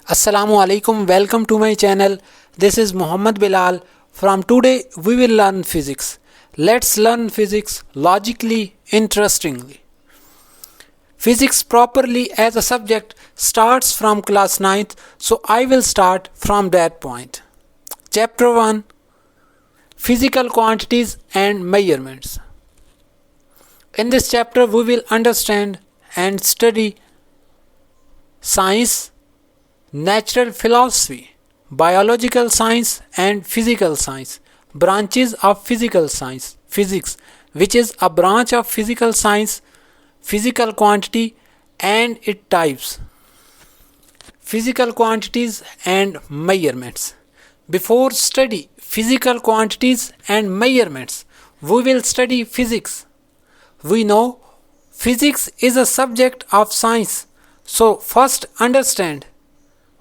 Assalamu alaikum, welcome to my channel. This is Muhammad Bilal. From today we will learn physics. Let's learn physics logically, interestingly. Physics properly as a subject starts from class 9th, so I will start from that point. Chapter 1, Physical Quantities and Measurements. In this chapter we will understand and study science, natural philosophy, biological science and physical science, branches of physical science, physics, which is a branch of physical science, physical quantity and its types, physical quantities and measurements. Before study physical quantities and measurements, we will study physics. We know physics is a subject of science, so first understand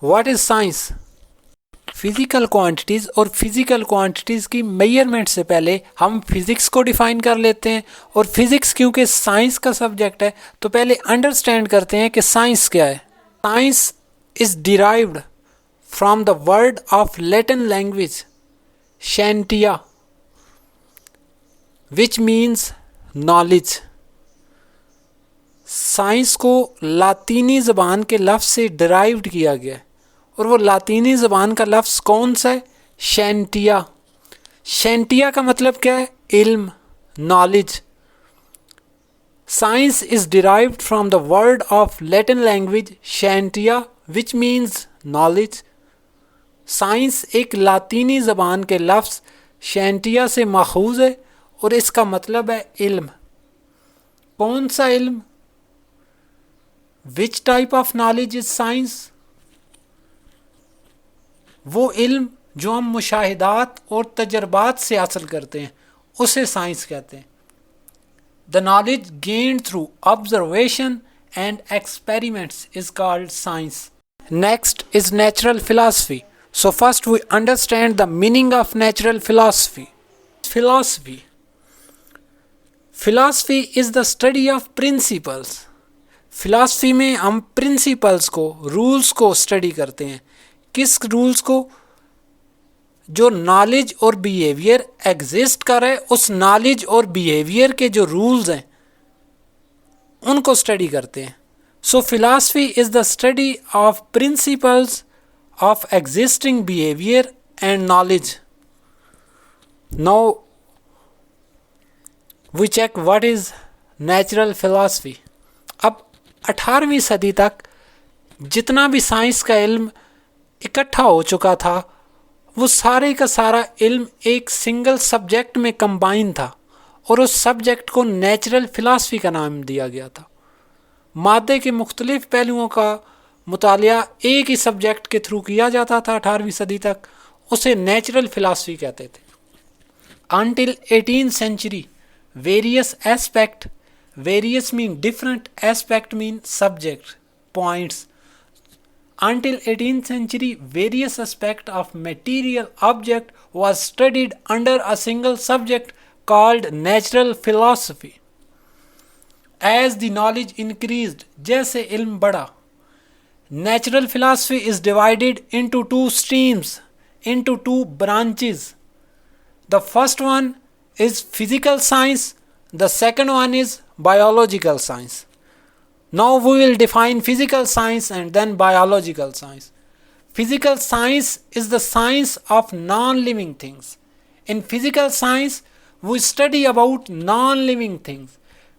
what is science. Physical quantities और physical quantities की measurement से पहले हम physics को define कर लेते हैं. और फिज़िक्स क्योंकि साइंस का सब्जेक्ट है तो पहले अंडरस्टैंड करते हैं कि साइंस क्या है. Science is derived from the word of Latin language scientia which means knowledge. Science को लातीनी ज़बान के लफ्ज़ से डिराइव्ड किया गया है और वो लातीनी ज़बान का लफ्ज़ कौन सा है? शैंटिया. शैंटिया का मतलब क्या है? इल्म, knowledge. Science is derived from the word of Latin language scientia which means knowledge. Science एक लातीनी ज़बान के लफ्ज़ शैंटिया से माखूज़ है और इसका मतलब है इल्म. कौन सा इल्म? Which type of knowledge is science? वो इल्म जो हम मुशाहिदात और तजर्बात से हासिल करते हैं उसे साइंस कहते हैं. The knowledge gained through observation and experiments is called science. Next is natural philosophy. So first we understand the meaning of natural philosophy. Philosophy is the study of principles. Philosophy में हम principles को, rules को study करते हैं. किस rules को? जो knowledge और बिहेवियर एग्जिस्ट कर रहा है उस नॉलेज और बिहेवियर के जो रूल्स हैं उनको स्टडी करते हैं. So philosophy is the study of principles of existing behaviour and knowledge. Now we check what is natural philosophy. अब 18वीं सदी तक जितना भी साइंस का इल्म इकट्ठा हो चुका था वो सारे का सारा इल्म एक सिंगल सब्जेक्ट में कंबाइन था और उस सब्जेक्ट को नेचुरल फिलॉसफी का नाम दिया गया था. मादे के मुख्तलिफ पहलुओं का मुतालिया एक ही सब्जेक्ट के थ्रू किया जाता था 18वीं सदी तक. उसे नेचुरल फिलॉसफी कहते थे. Until 18th century, various aspect, various mean different, aspect mean subject, points. Until 18th century, various aspect of material object was studied under a single subject called natural philosophy. As the knowledge increased, जैसे इल्म बढ़ा, natural philosophy is divided into two streams, into two branches. The first one is physical science, the second one is biological science. Now we will define physical science and then biological science. Physical science is the science of non-living things. In physical science, we study about non-living things.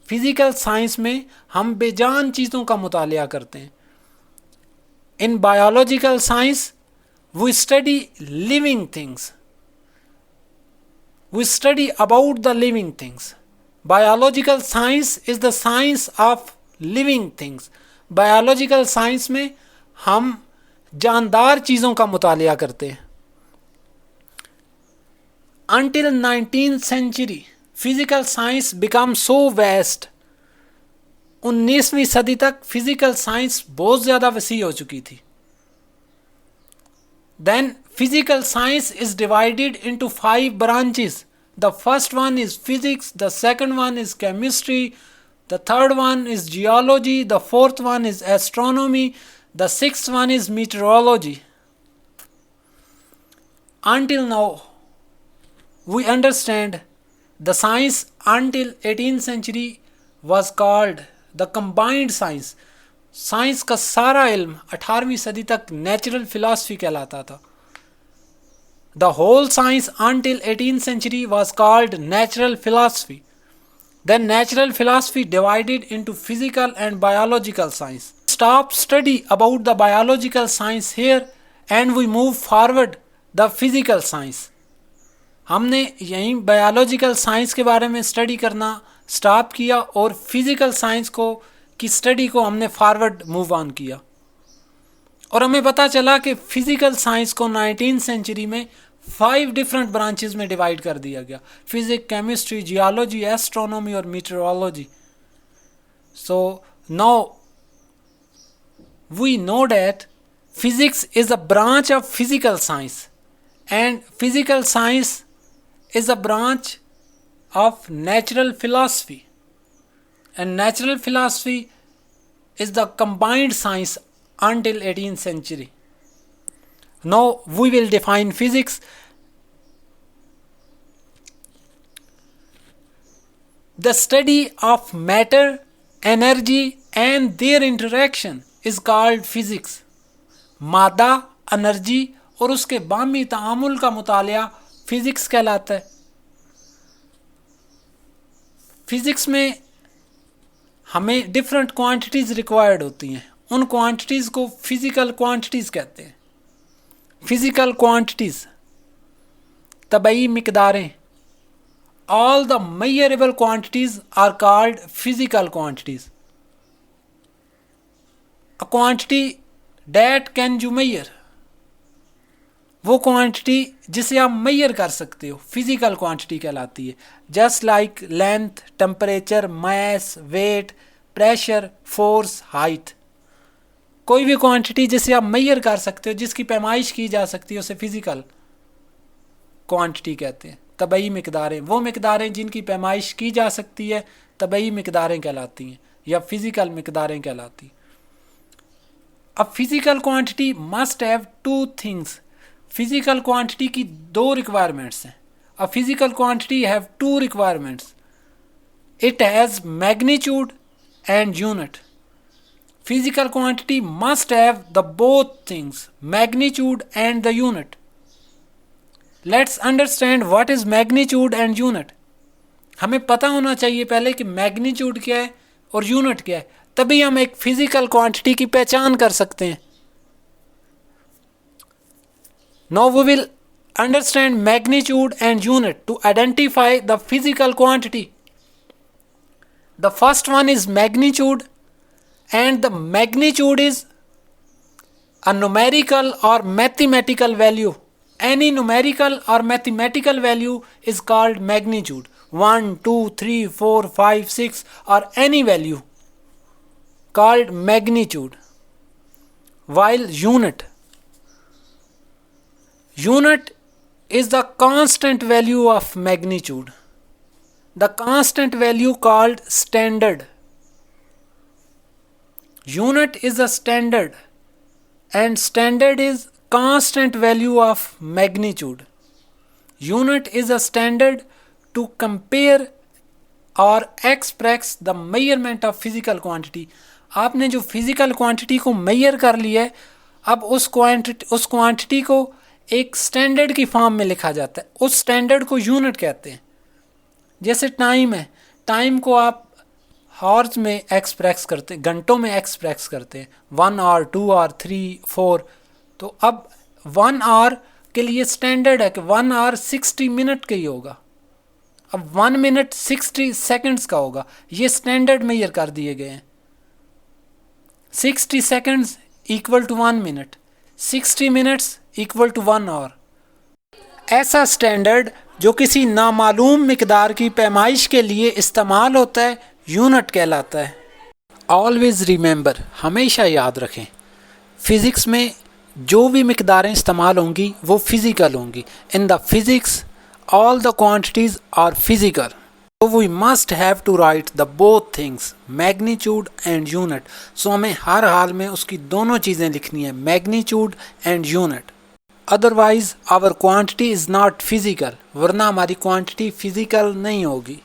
Physical science में हम बेजान चीज़ों का मुतालिया करते हैं. In biological science, we study living things. We study about the living things. Biological science is the science of living things. Biological science में हम जानदार चीज़ों का मुतालिया करते हैं. Until 19th century, physical science became so vast. 19वीं सदी तक फिजिकल साइंस बहुत ज़्यादा वसी हो चुकी थी. Then physical science is divided into 5 branches. The first one is physics, the second one is chemistry, the third one is geology, the fourth one is astronomy, The sixth one is meteorology. Until now, we understand the science until 18th century was called the combined science. Science का सारा इल्म 18वीं सदी तक natural philosophy कहलाता था. The whole science until 18th century was called natural philosophy. Then natural philosophy divided into physical and biological science. Stop study about the biological science here and we move forward the physical science. हमने यहीं biological science के बारे में study करना stop किया और physical science को की स्टडी को हमने फॉरवर्ड मूव ऑन किया. और हमें पता चला कि फिजिकल साइंस को 19th सेंचुरी में 5 डिफरेंट ब्रांचेस में डिवाइड कर दिया गया. फिजिक्स, केमिस्ट्री, जियोलॉजी, एस्ट्रोनॉमी और meteorology. So now we know that physics is a branch of physical science and physical science is a branch of natural philosophy, and natural philosophy is the combined science until 18th century. Now we will define physics. The study of matter, energy and their interaction is called physics. मादा, energy और उसके बामी तामुल का मुतालिया physics कहलाता है. Physics में हमें different quantities required होती हैं. उन क्वांटिटीज़ को फिजिकल क्वांटिटीज़ कहते हैं. फिजिकल क्वांटिटीज़, तबई मिकदारें, all the measurable quantities are called physical quantities. A quantity that can you measure, वो क्वांटिटी जिसे आप मेजर कर सकते हो फिजिकल क्वांटिटी कहलाती है. जस्ट लाइक लेंथ, टेम्परेचर, मास, वेट, प्रेशर, फोर्स, हाइट. कोई भी क्वांटिटी जिसे आप मेजर कर सकते हो, जिसकी पैमाइश की जा सकती है, उसे फिजिकल क्वांटिटी कहते हैं. तबई मिकदारें, वो मिकदारें जिनकी पैमाइश की जा सकती है, तबई मिकदारें कहलाती हैं या फिजिकल मिकदारें कहलाती. अब physical quantity must have 2 things. Physical quantity की 2 रिक्वायरमेंट्स हैं. A physical quantity have 2 requirements. It has magnitude and unit. Physical quantity must have the both things, magnitude and the unit. Let's understand what is magnitude and unit. हमें पता होना चाहिए पहले कि magnitude क्या है और यूनिट क्या है, तभी हम एक फिजिकल क्वांटिटी की पहचान कर सकते हैं. Now we will understand magnitude and unit to identify the physical quantity. The first one is magnitude, and the magnitude is a numerical or mathematical value. Any numerical or mathematical value is called magnitude. 1, 2, 3, 4, 5, 6 or any value called magnitude. While unit is the constant value of magnitude. The constant value called standard. Unit is a standard and standard is constant value of magnitude. Unit is a standard to compare or express the measurement of physical quantity. आपने जो physical quantity को major कर लिया है, अब उस quantity को एक स्टैंडर्ड की फॉर्म में लिखा जाता है. उस स्टैंडर्ड को यूनिट कहते हैं. जैसे टाइम है, टाइम को आप हॉर्स में एक्सप्रेस करते हैं, घंटों में एक्सप्रेस करते हैं. 1 आवर, 2 आवर, 3, 4. तो अब 1 आवर के लिए स्टैंडर्ड है कि 1 आवर 60 मिनट का ही होगा. अब 1 मिनट 60 सेकंड्स का होगा. ये स्टैंडर्ड मेजर कर दिए गए हैं. 60 seconds equal to 1 minute, 60 minutes equal to 1 hour. ऐसा स्टैंडर्ड जो किसी नामालूम मिकदार की पैमाइश के लिए इस्तेमाल होता है, यूनिट कहलाता है. ऑलवेज रिमेंबर, हमेशा याद रखें, फिज़िक्स में जो भी मिकदारें इस्तेमाल होंगी वो फिज़िकल होंगी. In the physics all the quantities are physical. So we must have to write the both things, magnitude and unit. So हमें हर हाल में उसकी दोनों चीज़ें लिखनी है, magnitude and unit. Otherwise our quantity is not physical, वरना हमारी quantity physical नहीं होगी.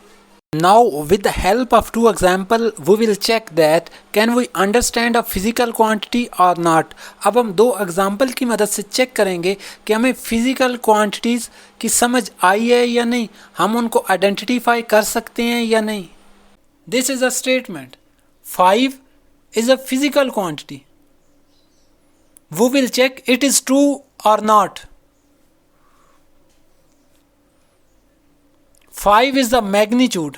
Now with the help of two example we will check that can we understand a physical quantity or not. अब हम दो एग्जाम्पल की मदद से चेक करेंगे कि हमें फिजिकल क्वांटिटीज़ की समझ आई है या नहीं, हम उनको आइडेंटिफाई कर सकते हैं या नहीं. This is a statement, 5 is a physical quantity. We will check it is true or not. 5 is the magnitude.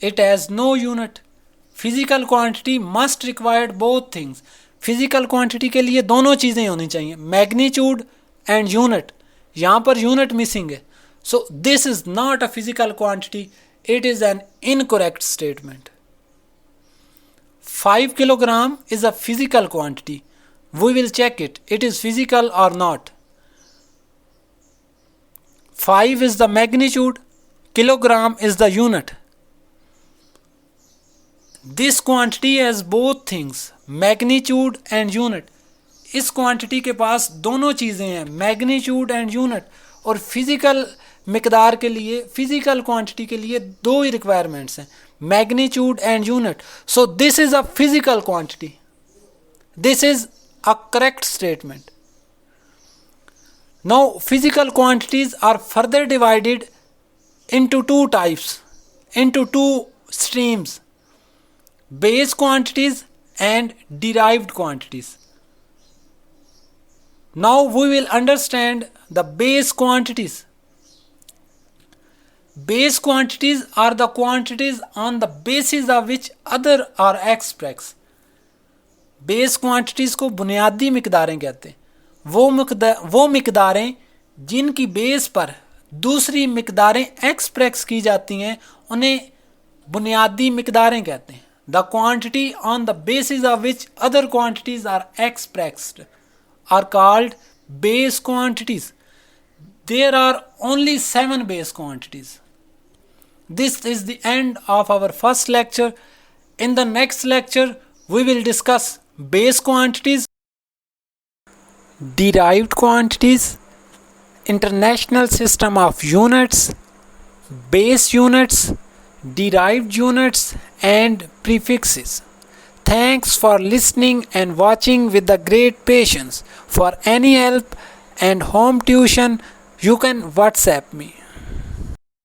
It has no unit. Physical quantity must require both things. Physical quantity के लिए दोनों चीज़ें होनी चाहिए, magnitude and unit. यहाँ पर unit missing है. So this is not a physical quantity. It is an incorrect statement. 5 kilogram is a physical quantity. We will check it. It is physical or not. 5 is the magnitude, kilogram is the unit. This quantity has both things, magnitude and unit. इस quantity के पास दोनों चीज़ें हैं, magnitude and unit. और physical मिकदार के लिए, physical quantity के लिए दो ही रिक्वायरमेंट्स हैं, magnitude and unit. So this is a physical quantity. This is a correct statement. Now physical quantities are further divided into two types, into two streams, base quantities and derived quantities. Now we will understand the base quantities. Base quantities are the quantities on the basis of which other are expressed. Base quantities को बुनियादी मिकदारें कहते हैं. वो मिकदारें जिनकी base पर दूसरी मिकदारें express की जाती हैं उन्हें बुनियादी मिकदारें कहते हैं. The quantity on the basis of which other quantities are expressed are called base quantities. There are only 7 base quantities. This is the end of our first lecture. In the next lecture we will discuss base quantities, derived quantities, international system of units, base units, derived units and prefixes. Thanks for listening and watching with the great patience. For any help and home tuition you can WhatsApp me.